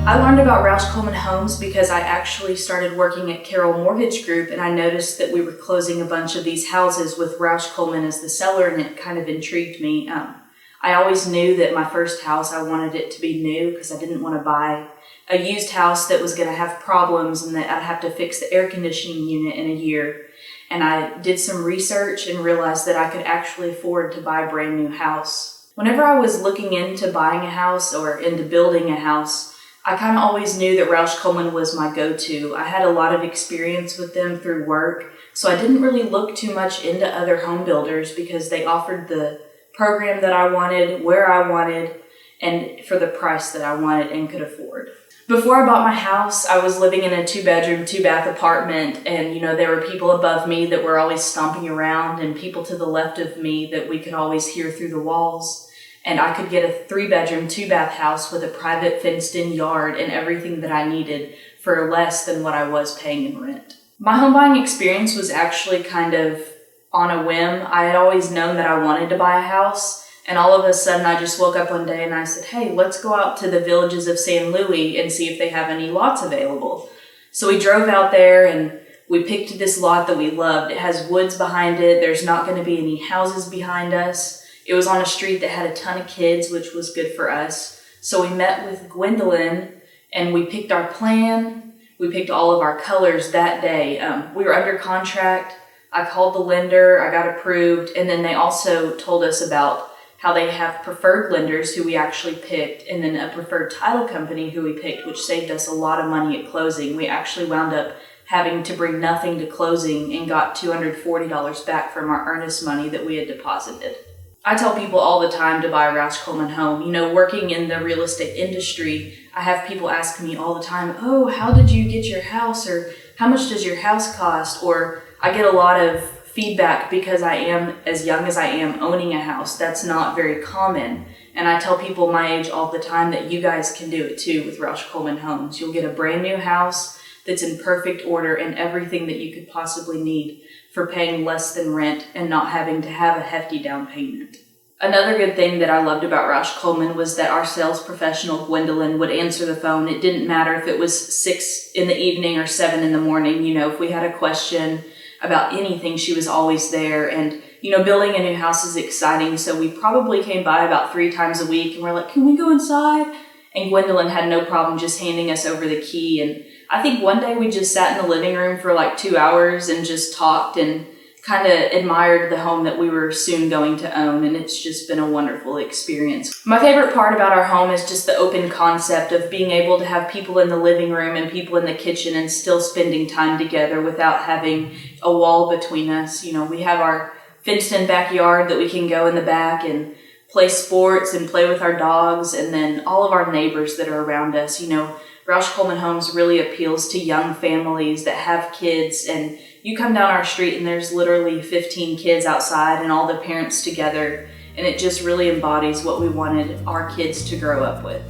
I learned about Roush Coleman Homes because I actually started working at Carroll Mortgage Group, and I noticed that we were closing a bunch of these houses with Roush Coleman as the seller, and it kind of intrigued me. I always knew that my first house, I wanted it to be new because I didn't want to buy a used house that was going to have problems and that I'd have to fix the air conditioning unit in a year. And I did some research and realized that I could actually afford to buy a brand new house. Whenever I was looking into buying a house or into building a house, I kind of always knew that Roush Coleman was my go-to. I had a lot of experience with them through work, so I didn't really look too much into other home builders because they offered the program that I wanted, where I wanted, and for the price that I wanted and could afford. Before I bought my house, I was living in a 2-bedroom, 2-bath apartment, and there were people above me that were always stomping around and people to the left of me that we could always hear through the walls. And I could get a 3-bedroom, 2-bath house with a private fenced-in yard and everything that I needed for less than what I was paying in rent. My home buying experience was actually kind of on a whim. I had always known that I wanted to buy a house, and all of a sudden I just woke up one day and I said, hey, let's go out to the Villages of San Luis and see if they have any lots available. So we drove out there and we picked this lot that we loved. It has woods behind it. There's not going to be any houses behind us. It was on a street that had a ton of kids, which was good for us. So we met with Gwendolyn and we picked our plan. We picked all of our colors that day. We were under contract. I called the lender, I got approved, and then they also told us about how they have preferred lenders who we actually picked, and then a preferred title company who we picked, which saved us a lot of money at closing. We actually wound up having to bring nothing to closing and got $240 back from our earnest money that we had deposited. I tell people all the time to buy a Roush Coleman home. Working in the real estate industry, I have people ask me all the time, oh, how did you get your house? Or how much does your house cost? Or I get a lot of feedback because I am as young as I am owning a house. That's not very common. And I tell people my age all the time that you guys can do it too with Roush Coleman Homes. You'll get a brand new house that's in perfect order and everything that you could possibly need for paying less than rent and not having to have a hefty down payment. Another good thing that I loved about Roush Coleman was that our sales professional, Gwendolyn, would answer the phone. It didn't matter if it was 6 in the evening or 7 in the morning. If we had a question about anything, she was always there. And, building a new house is exciting. So we probably came by about 3 times a week and we're like, can we go inside? And Gwendolyn had no problem just handing us over the key. And I think one day we just sat in the living room for like 2 hours and just talked and kind of admired the home that we were soon going to own, and it's just been a wonderful experience. My favorite part about our home is just the open concept of being able to have people in the living room and people in the kitchen and still spending time together without having a wall between us. We have our fenced-in backyard that we can go in the back and play sports and play with our dogs, and then all of our neighbors that are around us. Roush Coleman Homes really appeals to young families that have kids, and you come down our street and there's literally 15 kids outside and all the parents together, and it just really embodies what we wanted our kids to grow up with.